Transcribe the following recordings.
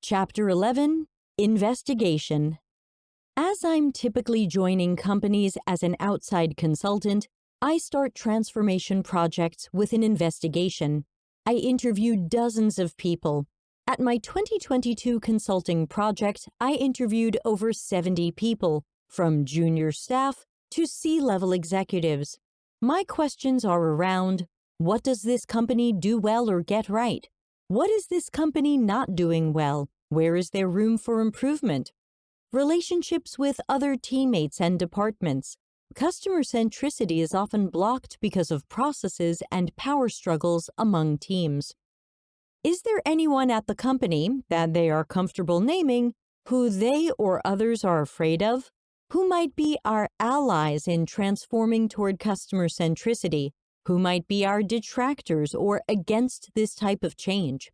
Chapter 11, Investigation. As I'm typically joining companies as an outside consultant, I start transformation projects with an investigation. I interview dozens of people. At my 2022 consulting project, I interviewed over 70 people, from junior staff to C-level executives. My questions are around: what does this company do well or get right? What is this company not doing well? Where is there room for improvement? Relationships with other teammates and departments. Customer centricity is often blocked because of processes and power struggles among teams. Is there anyone at the company that they are comfortable naming who they or others are afraid of? Who might be our allies in transforming toward customer centricity? Who might be our detractors or against this type of change?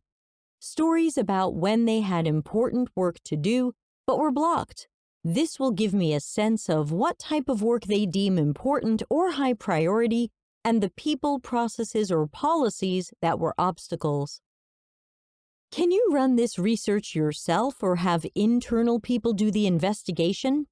Stories about when they had important work to do but were blocked. This will give me a sense of what type of work they deem important or high priority and the people, processes, or policies that were obstacles. Can you run this research yourself or have internal people do the investigation?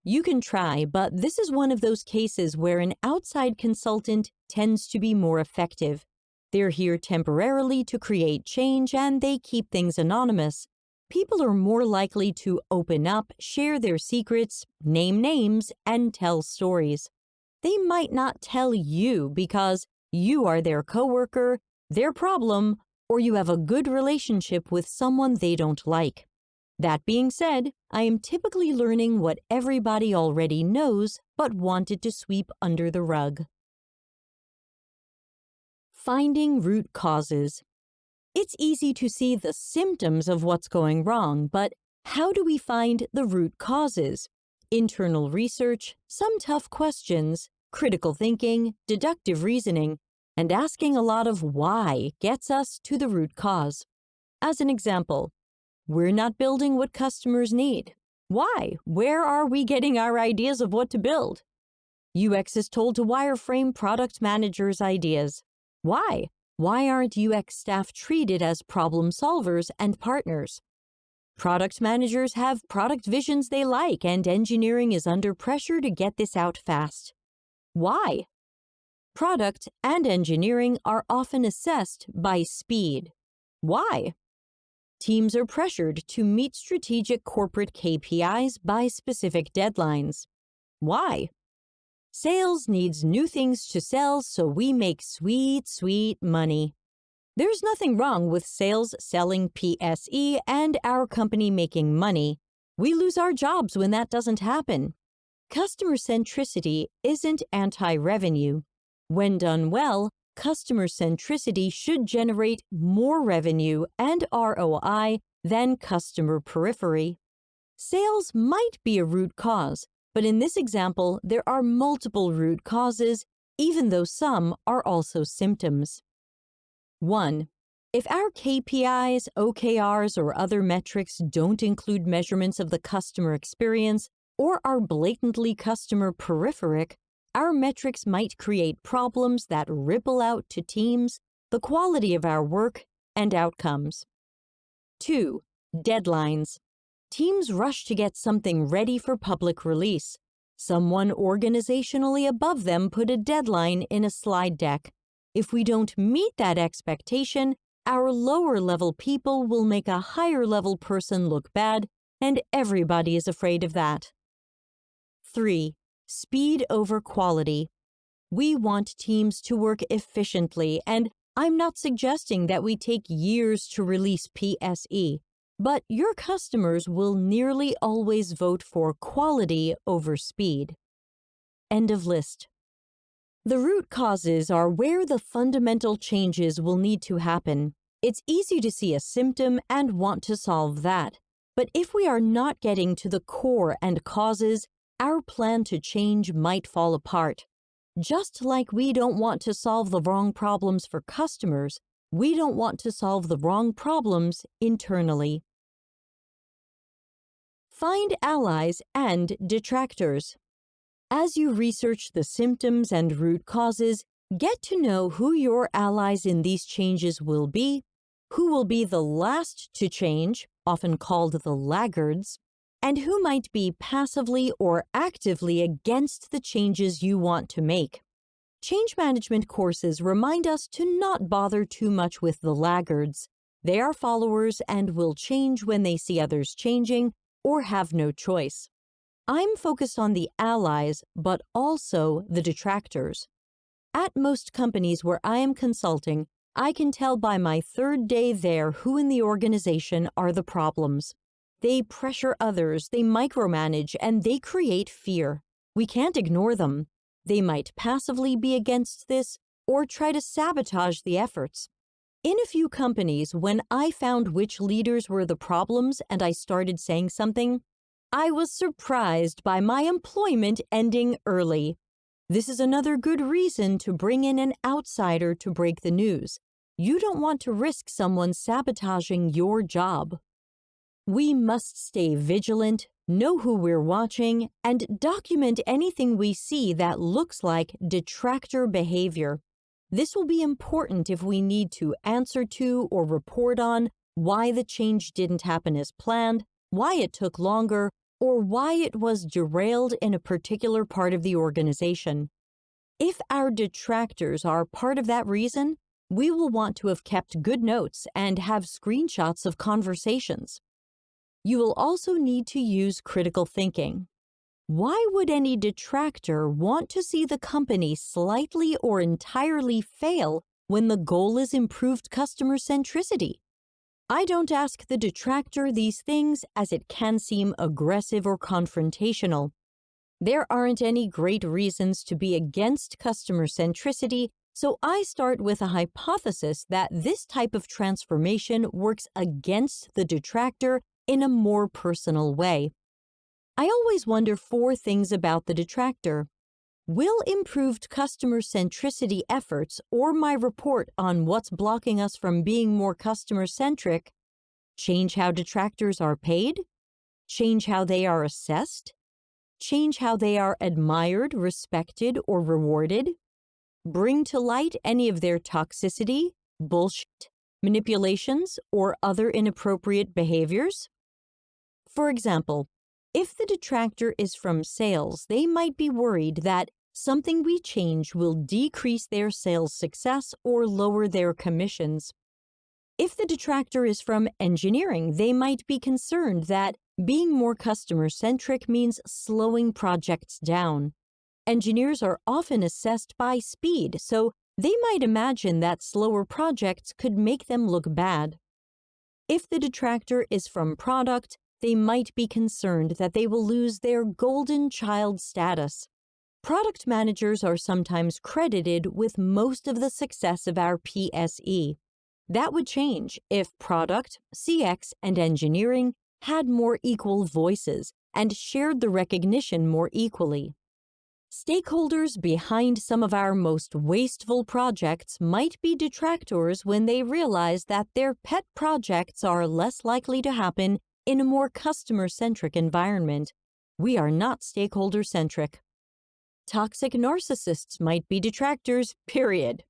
You can try, but this is one of those cases where an outside consultant tends to be more effective. They're here temporarily to create change and they keep things anonymous. People are more likely to open up, share their secrets, name names, and tell stories. They might not tell you because you are their coworker, their problem, or you have a good relationship with someone they don't like. That being said, I am typically learning what everybody already knows but wanted to sweep under the rug. Finding root causes. It's easy to see the symptoms of what's going wrong, but how do we find the root causes? Internal research, some tough questions, critical thinking, deductive reasoning, and asking a lot of why gets us to the root cause. As an example, we're not building what customers need. Why? Where are we getting our ideas of what to build? UX is told to wireframe product managers' ideas. Why? Why aren't UX staff treated as problem solvers and partners? Product managers have product visions they like, and engineering is under pressure to get this out fast. Why? Product and engineering are often assessed by speed. Why? Teams are pressured to meet strategic corporate KPIs by specific deadlines. Why? Sales needs new things to sell, so we make sweet, sweet money. There's nothing wrong with sales selling PSE and our company making money. We lose our jobs when that doesn't happen. Customer centricity isn't anti-revenue. When done well, customer centricity should generate more revenue and ROI than customer periphery. Sales might be a root cause, but in this example, there are multiple root causes, even though some are also symptoms. 1. If our KPIs, OKRs, or other metrics don't include measurements of the customer experience or are blatantly customer peripheric, our metrics might create problems that ripple out to teams, the quality of our work, and outcomes. 2. Deadlines. Teams rush to get something ready for public release. Someone organizationally above them put a deadline in a slide deck. If we don't meet that expectation, our lower-level people will make a higher-level person look bad, and everybody is afraid of that. 3. Speed over quality. We want teams to work efficiently, and I'm not suggesting that we take years to release PSE. But your customers will nearly always vote for quality over speed. End of list. The root causes are where the fundamental changes will need to happen. It's easy to see a symptom and want to solve that. But if we are not getting to the core and causes, our plan to change might fall apart. Just like we don't want to solve the wrong problems for customers, we don't want to solve the wrong problems internally. Find allies and detractors. As you research the symptoms and root causes, get to know who your allies in these changes will be, who will be the last to change, often called the laggards, and who might be passively or actively against the changes you want to make. Change management courses remind us to not bother too much with the laggards. They are followers and will change when they see others changing or have no choice. I'm focused on the allies, but also the detractors. At most companies where I am consulting, I can tell by my third day there who in the organization are the problems. They pressure others, they micromanage, and they create fear. We can't ignore them. They might passively be against this or try to sabotage the efforts. In a few companies, when I found which leaders were the problems and I started saying something, I was surprised by my employment ending early. This is another good reason to bring in an outsider to break the news. You don't want to risk someone sabotaging your job. We must stay vigilant, know who we're watching, and document anything we see that looks like detractor behavior. This will be important if we need to answer to or report on why the change didn't happen as planned, why it took longer, or why it was derailed in a particular part of the organization. If our detractors are part of that reason, we will want to have kept good notes and have screenshots of conversations. You will also need to use critical thinking. Why would any detractor want to see the company slightly or entirely fail when the goal is improved customer centricity? I don't ask the detractor these things as it can seem aggressive or confrontational. There aren't any great reasons to be against customer centricity, so I start with a hypothesis that this type of transformation works against the detractor in a more personal way. I always wonder 4 things about the detractor. Will improved customer centricity efforts or my report on what's blocking us from being more customer-centric change how detractors are paid? Change how they are assessed? Change how they are admired, respected, or rewarded? Bring to light any of their toxicity, bullshit, manipulations, or other inappropriate behaviors? For example, if the detractor is from sales, they might be worried that something we change will decrease their sales success or lower their commissions. If the detractor is from engineering, they might be concerned that being more customer-centric means slowing projects down. Engineers are often assessed by speed, so they might imagine that slower projects could make them look bad. If the detractor is from product, they might be concerned that they will lose their golden child status. Product managers are sometimes credited with most of the success of our PSE. That would change if product, CX, and engineering had more equal voices and shared the recognition more equally. Stakeholders behind some of our most wasteful projects might be detractors when they realize that their pet projects are less likely to happen in a more customer-centric environment. We are not stakeholder-centric. Toxic narcissists might be detractors, period.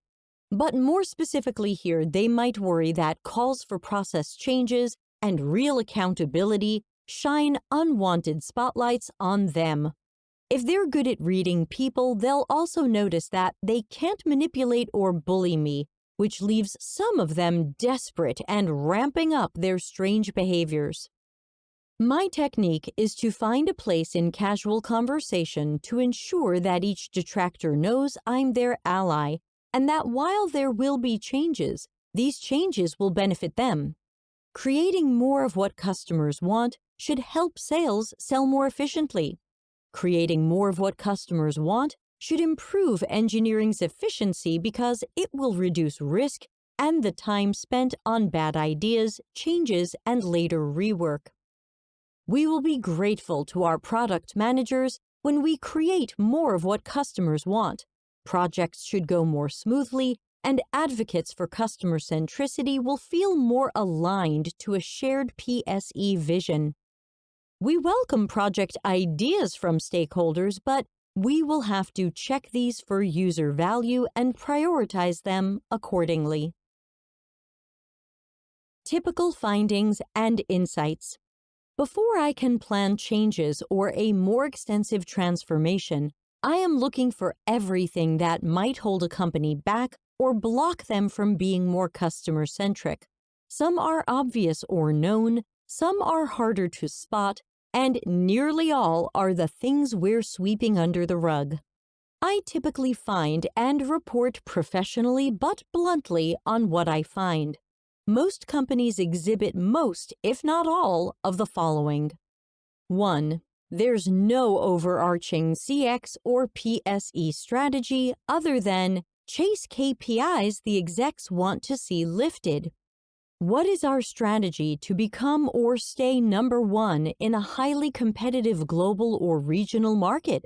But more specifically here, they might worry that calls for process changes and real accountability shine unwanted spotlights on them. If they're good at reading people, they'll also notice that they can't manipulate or bully me, which leaves some of them desperate and ramping up their strange behaviors. My technique is to find a place in casual conversation to ensure that each detractor knows I'm their ally and that while there will be changes, these changes will benefit them. Creating more of what customers want should help sales sell more efficiently. Creating more of what customers want should improve engineering's efficiency because it will reduce risk and the time spent on bad ideas, changes, and later rework. We will be grateful to our product managers when we create more of what customers want. Projects should go more smoothly, and advocates for customer centricity will feel more aligned to a shared PSE vision. We welcome project ideas from stakeholders, but we will have to check these for user value and prioritize them accordingly. Typical findings and insights. Before I can plan changes or a more extensive transformation, I am looking for everything that might hold a company back or block them from being more customer-centric. Some are obvious or known, some are harder to spot, and nearly all are the things we're sweeping under the rug. I typically find and report professionally but bluntly on what I find. Most companies exhibit most, if not all, of the following. 1. There's no overarching CX or PSE strategy other than chase KPIs the execs want to see lifted. What is our strategy to become or stay number one in a highly competitive global or regional market?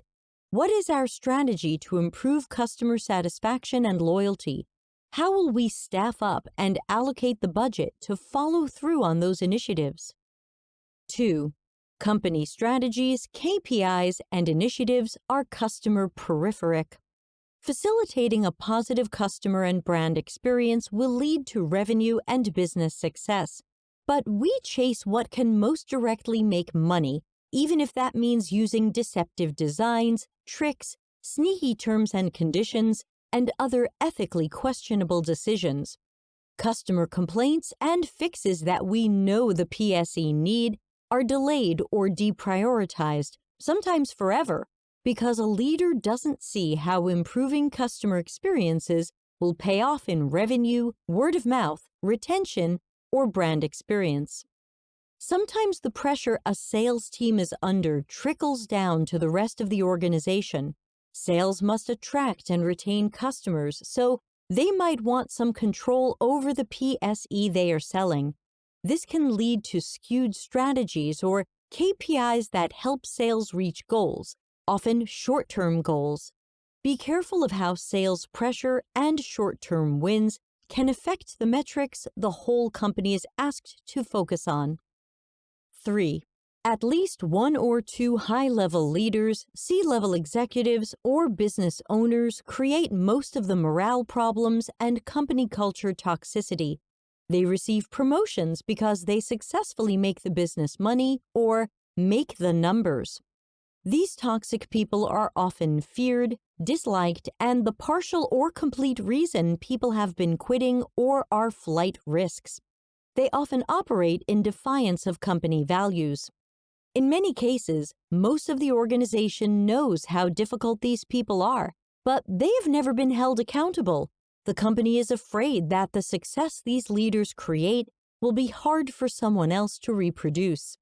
What is our strategy to improve customer satisfaction and loyalty? How will we staff up and allocate the budget to follow through on those initiatives? 2. Company strategies, KPIs, and initiatives are customer peripheral. Facilitating a positive customer and brand experience will lead to revenue and business success. But we chase what can most directly make money, even if that means using deceptive designs, tricks, sneaky terms and conditions, and other ethically questionable decisions. Customer complaints and fixes that we know the PSE need are delayed or deprioritized, sometimes forever, because a leader doesn't see how improving customer experiences will pay off in revenue, word of mouth, retention, or brand experience. Sometimes the pressure a sales team is under trickles down to the rest of the organization. Sales must attract and retain customers, so they might want some control over the PSE they are selling. This can lead to skewed strategies or KPIs that help sales reach goals, often short-term goals. Be careful of how sales pressure and short-term wins can affect the metrics the whole company is asked to focus on. 3. At least one or two high-level leaders, C-level executives, or business owners create most of the morale problems and company culture toxicity. They receive promotions because they successfully make the business money or make the numbers. These toxic people are often feared, disliked, and the partial or complete reason people have been quitting or are flight risks. They often operate in defiance of company values. In many cases, most of the organization knows how difficult these people are, but they have never been held accountable. The company is afraid that the success these leaders create will be hard for someone else to reproduce.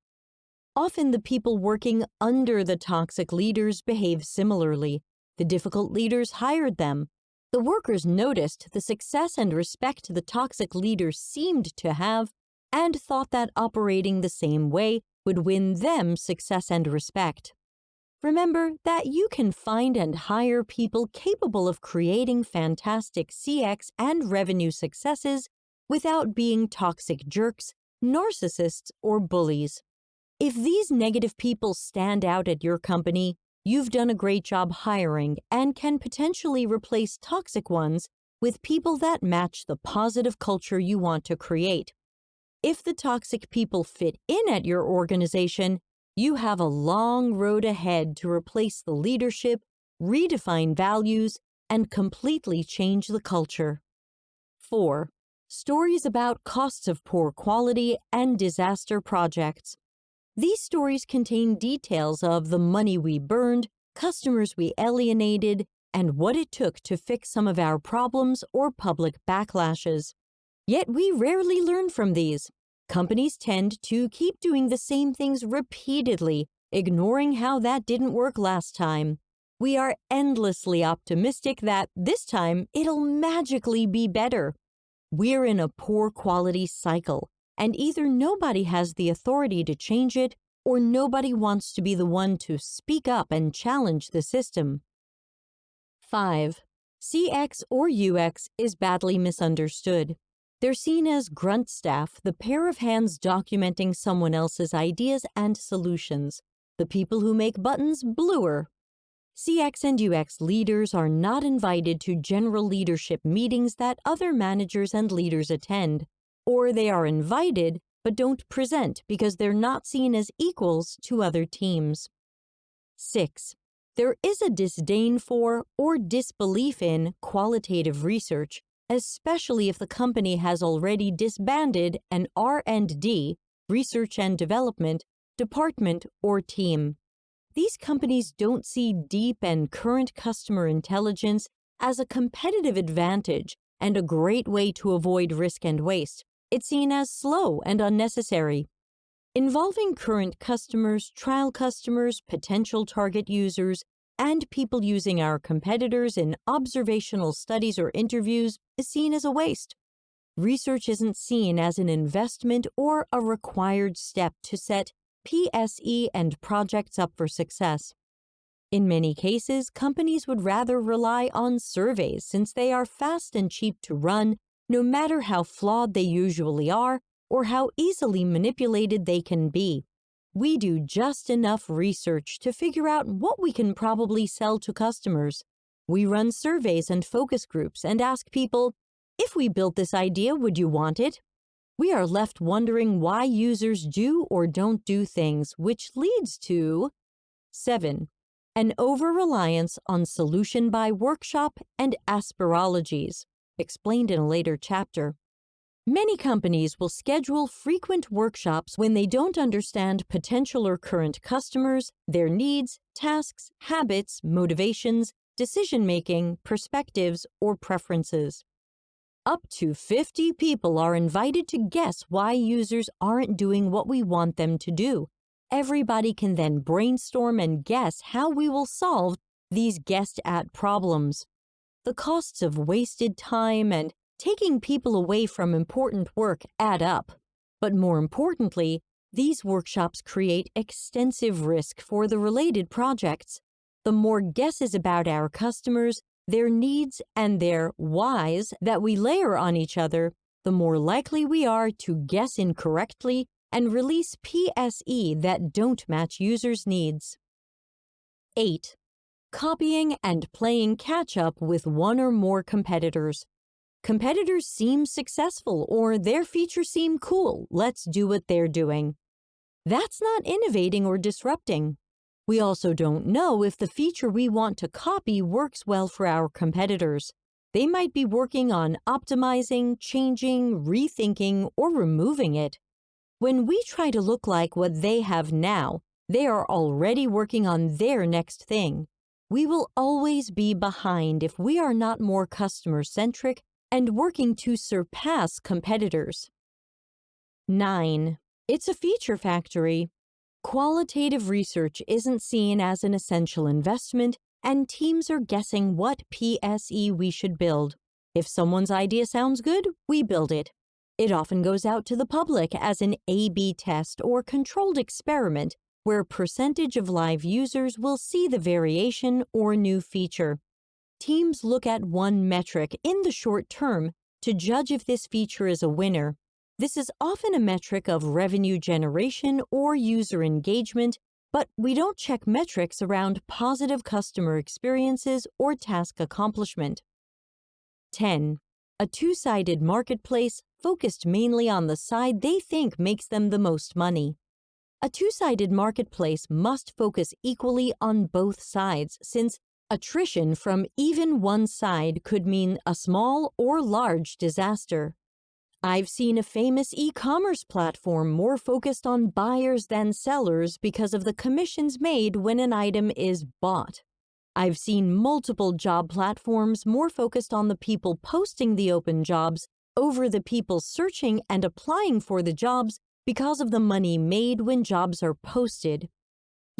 Often the people working under the toxic leaders behave similarly. The difficult leaders hired them. The workers noticed the success and respect the toxic leaders seemed to have and thought that operating the same way would win them success and respect. Remember that you can find and hire people capable of creating fantastic CX and revenue successes without being toxic jerks, narcissists, or bullies. If these negative people stand out at your company, you've done a great job hiring and can potentially replace toxic ones with people that match the positive culture you want to create. If the toxic people fit in at your organization, you have a long road ahead to replace the leadership, redefine values, and completely change the culture. 4. Stories about costs of poor quality and disaster projects. These stories contain details of the money we burned, customers we alienated, and what it took to fix some of our problems or public backlashes. Yet we rarely learn from these. Companies tend to keep doing the same things repeatedly, ignoring how that didn't work last time. We are endlessly optimistic that this time it'll magically be better. We're in a poor quality cycle, and either nobody has the authority to change it, or nobody wants to be the one to speak up and challenge the system. 5. CX or UX is badly misunderstood. They're seen as grunt staff, the pair of hands documenting someone else's ideas and solutions, the people who make buttons bluer. CX and UX leaders are not invited to general leadership meetings that other managers and leaders attend. or they are invited but don't present because they're not seen as equals to other teams. 6. There is a disdain for or disbelief in qualitative research, especially if the company has already disbanded an R&D, research and development, department or team. These companies don't see deep and current customer intelligence as a competitive advantage and a great way to avoid risk and waste. It's seen as slow and unnecessary. Involving current customers, trial customers, potential target users, and people using our competitors in observational studies or interviews is seen as a waste. Research isn't seen as an investment or a required step to set PSE and projects up for success. In many cases, companies would rather rely on surveys since they are fast and cheap to run, no matter how flawed they usually are or how easily manipulated they can be. We do just enough research to figure out what we can probably sell to customers. We run surveys and focus groups and ask people, if we built this idea, would you want it? We are left wondering why users do or don't do things, which leads to 7. An over-reliance on solution by workshop and aspirologies, explained in a later chapter. Many companies will schedule frequent workshops when they don't understand potential or current customers, their needs, tasks, habits, motivations, decision-making, perspectives, or preferences. Up to 50 people are invited to guess why users aren't doing what we want them to do. Everybody can then brainstorm and guess how we will solve these guessed-at problems. The costs of wasted time and taking people away from important work add up. But more importantly, these workshops create extensive risk for the related projects. The more guesses about our customers, their needs, and their whys that we layer on each other, the more likely we are to guess incorrectly and release PSE that don't match users' needs. 8. Copying and playing catch-up with one or more competitors. Competitors seem successful or their features seem cool. Let's do what they're doing. That's not innovating or disrupting. We also don't know if the feature we want to copy works well for our competitors. They might be working on optimizing, changing, rethinking, or removing it. When we try to look like what they have now, they are already working on their next thing. We will always be behind if we are not more customer-centric and working to surpass competitors. 9. It's a feature factory. Qualitative research isn't seen as an essential investment, and teams are guessing what PSE we should build. If someone's idea sounds good, we build it. It often goes out to the public as an A/B test or controlled experiment where a percentage of live users will see the variation or new feature. Teams look at one metric in the short term to judge if this feature is a winner. This is often a metric of revenue generation or user engagement, but we don't check metrics around positive customer experiences or task accomplishment. 10. A two-sided marketplace focused mainly on the side they think makes them the most money. A two-sided marketplace must focus equally on both sides, since attrition from even one side could mean a small or large disaster. I've seen a famous e-commerce platform more focused on buyers than sellers because of the commissions made when an item is bought. I've seen multiple job platforms more focused on the people posting the open jobs over the people searching and applying for the jobs because of the money made when jobs are posted.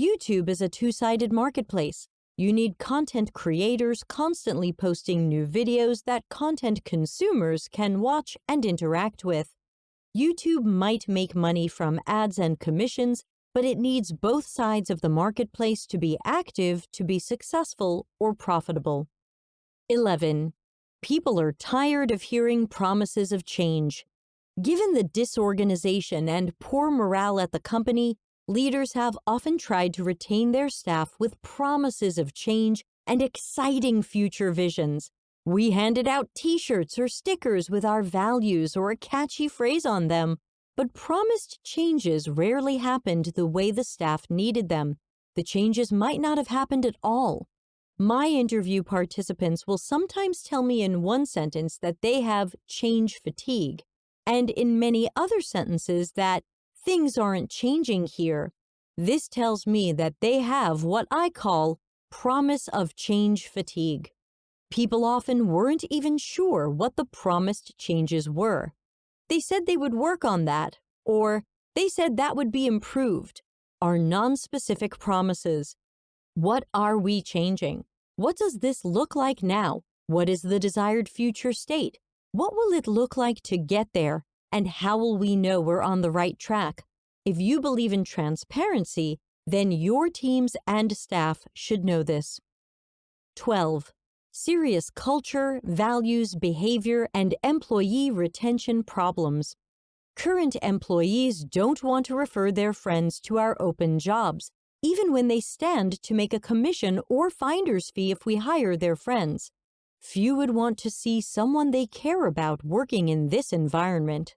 YouTube is a two-sided marketplace. You need content creators constantly posting new videos that content consumers can watch and interact with. YouTube might make money from ads and commissions, but it needs both sides of the marketplace to be active to be successful or profitable. 11. People are tired of hearing promises of change. Given the disorganization and poor morale at the company, leaders have often tried to retain their staff with promises of change and exciting future visions. We handed out t-shirts or stickers with our values or a catchy phrase on them, but promised changes rarely happened the way the staff needed them. The changes might not have happened at all. My interview participants will sometimes tell me in one sentence that they have change fatigue, and in many other sentences that things aren't changing here. This tells me that they have what I call promise of change fatigue. People often weren't even sure what the promised changes were. They said they would work on that, or they said that would be improved, are non-specific promises. What are we changing? What does this look like now? What is the desired future state? What will it look like to get there? And how will we know we're on the right track? If you believe in transparency, then your teams and staff should know this. 12. Serious culture, values, behavior, and employee retention problems. Current employees don't want to refer their friends to our open jobs, even when they stand to make a commission or finder's fee if we hire their friends. Few would want to see someone they care about working in this environment.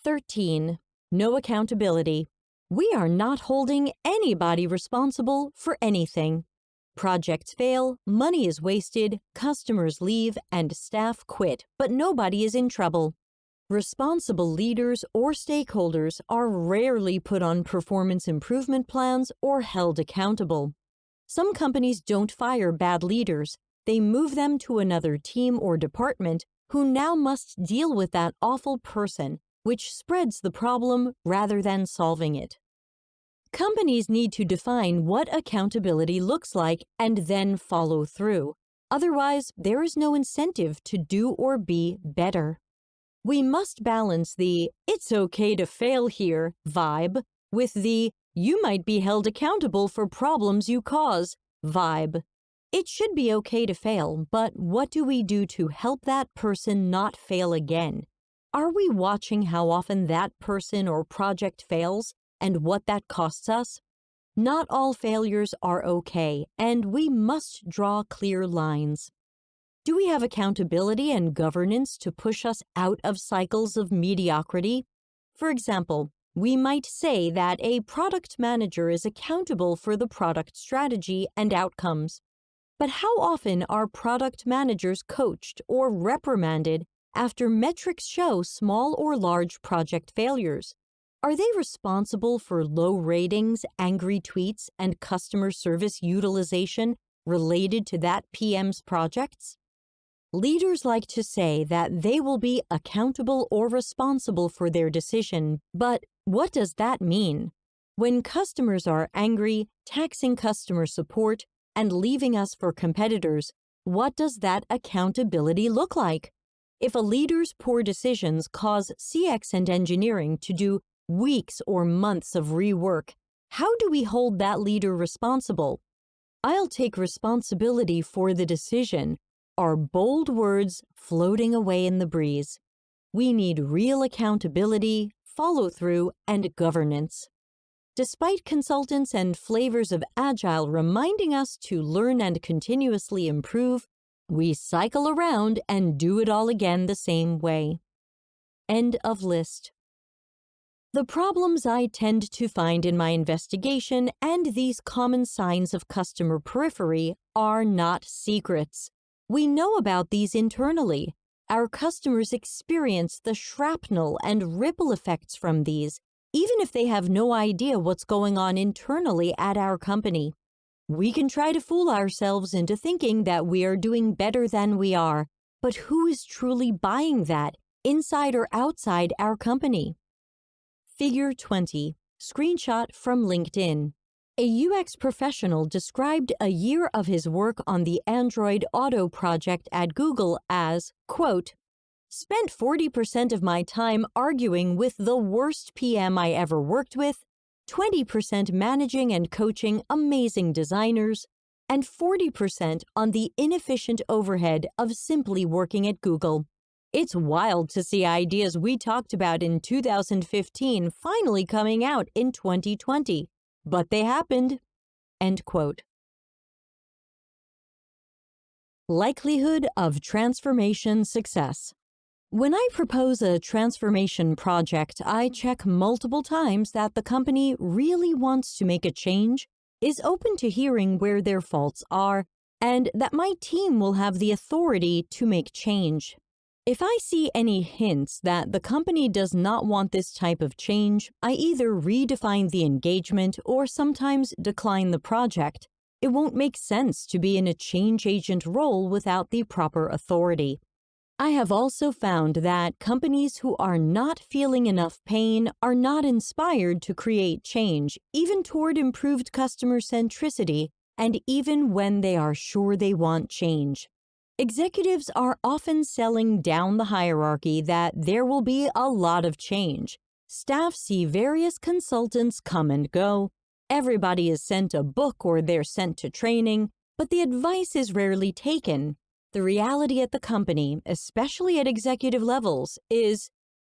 13. No accountability. We are not holding anybody responsible for anything. Projects fail, money is wasted, customers leave, and staff quit, but nobody is in trouble. Responsible leaders or stakeholders are rarely put on performance improvement plans or held accountable. Some companies don't fire bad leaders. They move them to another team or department who now must deal with that awful person, which spreads the problem rather than solving it. Companies need to define what accountability looks like and then follow through. Otherwise, there is no incentive to do or be better. We must balance the "it's okay to fail here" vibe with the "you might be held accountable for problems you cause" vibe. It should be okay to fail, but what do we do to help that person not fail again? Are we watching how often that person or project fails and what that costs us? Not all failures are okay, and we must draw clear lines. Do we have accountability and governance to push us out of cycles of mediocrity? For example, we might say that a product manager is accountable for the product strategy and outcomes. But how often are product managers coached or reprimanded after metrics show small or large project failures? Are they responsible for low ratings, angry tweets, and customer service utilization related to that PM's projects? Leaders like to say that they will be accountable or responsible for their decision, but what does that mean? When customers are angry, taxing customer support, and leaving us for competitors, what does that accountability look like? If a leader's poor decisions cause CX and engineering to do weeks or months of rework, how do we hold that leader responsible? "I'll take responsibility for the decision" are bold words floating away in the breeze. We need real accountability, follow-through, and governance. Despite consultants and flavors of Agile reminding us to learn and continuously improve, we cycle around and do it all again the same way. End of list. The problems I tend to find in my investigation and these common signs of customer periphery are not secrets. We know about these internally. Our customers experience the shrapnel and ripple effects from these, even if they have no idea what's going on internally at our company. We can try to fool ourselves into thinking that we are doing better than we are, but who is truly buying that, inside or outside our company? Figure 20, screenshot from LinkedIn. A UX professional described a year of his work on the Android Auto project at Google as, quote, "Spent 40% of my time arguing with the worst PM I ever worked with, 20% managing and coaching amazing designers, and 40% on the inefficient overhead of simply working at Google. It's wild to see ideas we talked about in 2015 finally coming out in 2020. But they happened." End quote. Likelihood of transformation success. When I propose a transformation project, I check multiple times that the company really wants to make a change, is open to hearing where their faults are, and that my team will have the authority to make change. If I see any hints that the company does not want this type of change, I either redefine the engagement or sometimes decline the project. It won't make sense to be in a change agent role without the proper authority. I have also found that companies who are not feeling enough pain are not inspired to create change, even toward improved customer centricity, and even when they are sure they want change. Executives are often selling down the hierarchy that there will be a lot of change. Staff see various consultants come and go. Everybody is sent a book or they're sent to training, but the advice is rarely taken. The reality at the company, especially at executive levels, is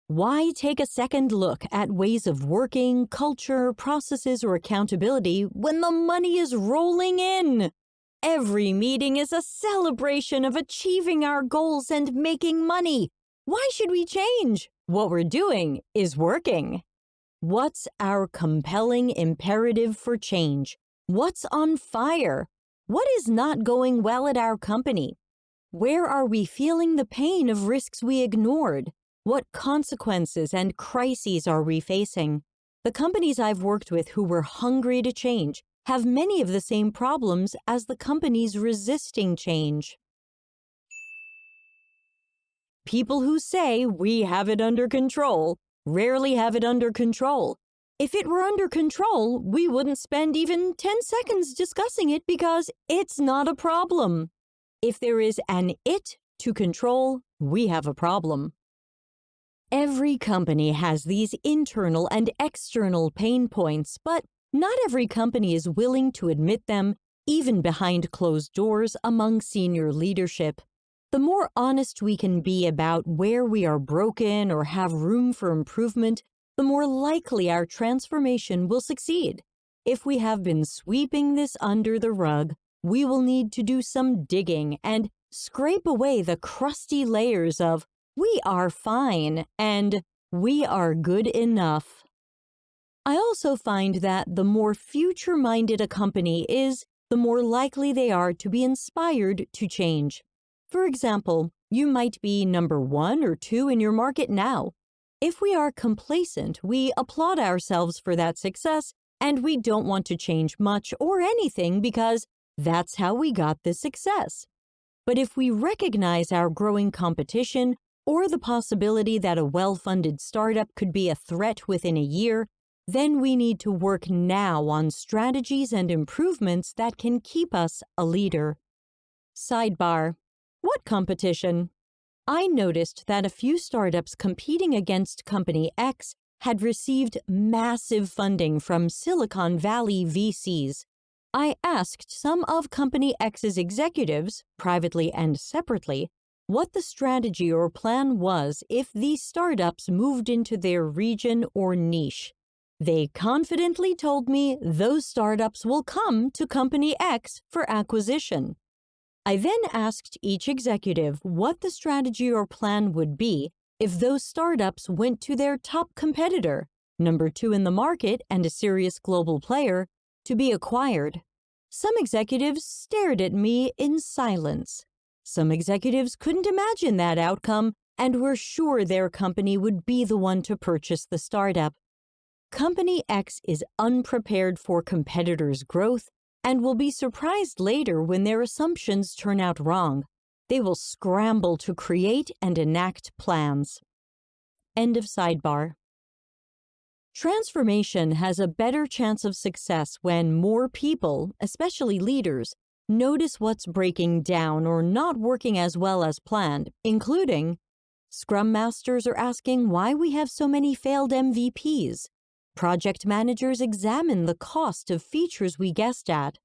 why take a second look at ways of working, culture, processes, or accountability when the money is rolling in? Every meeting is a celebration of achieving our goals and making money. Why should we change? What we're doing is working. What's our compelling imperative for change? What's on fire? What is not going well at our company? Where are we feeling the pain of risks we ignored? What consequences and crises are we facing? The companies I've worked with who were hungry to change have many of the same problems as the companies resisting change. People who say we have it under control rarely have it under control. If it were under control, we wouldn't spend even 10 seconds discussing it because it's not a problem. If there is an it to control, we have a problem. Every company has these internal and external pain points, but not every company is willing to admit them, even behind closed doors among senior leadership. The more honest we can be about where we are broken or have room for improvement, the more likely our transformation will succeed. If we have been sweeping this under the rug, we will need to do some digging and scrape away the crusty layers of "we are fine" and "we are good enough." I also find that the more future-minded a company is, the more likely they are to be inspired to change. For example, you might be number 1 or 2 in your market now. If we are complacent, we applaud ourselves for that success, and we don't want to change much or anything because that's how we got this success. But if we recognize our growing competition or the possibility that a well-funded startup could be a threat within a year, then we need to work now on strategies and improvements that can keep us a leader. Sidebar: what competition? I noticed that a few startups competing against Company X had received massive funding from Silicon Valley VCs. I asked some of Company X's executives, privately and separately, what the strategy or plan was if these startups moved into their region or niche. They confidently told me those startups will come to Company X for acquisition. I then asked each executive what the strategy or plan would be if those startups went to their top competitor, number 2 in the market and a serious global player, to be acquired. Some executives stared at me in silence. Some executives couldn't imagine that outcome and were sure their company would be the one to purchase the startup. Company X is unprepared for competitors' growth and will be surprised later when their assumptions turn out wrong. They will scramble to create and enact plans. End of sidebar. Transformation has a better chance of success when more people, especially leaders, notice what's breaking down or not working as well as planned, including Scrum Masters are asking why we have so many failed MVPs. Project managers examine the cost of features we guessed at.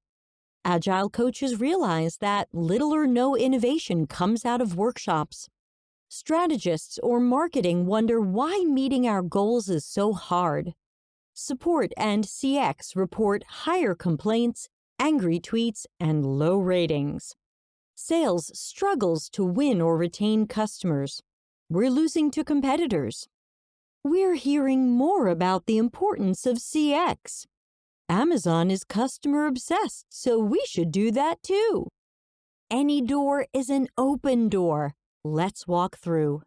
Agile coaches realize that little or no innovation comes out of workshops. Strategists or marketing wonder why meeting our goals is so hard. Support and CX report higher complaints, angry tweets, and low ratings. Sales struggles to win or retain customers. We're losing to competitors. We're hearing more about the importance of CX. Amazon is customer obsessed, so we should do that too. Any door is an open door. Let's walk through.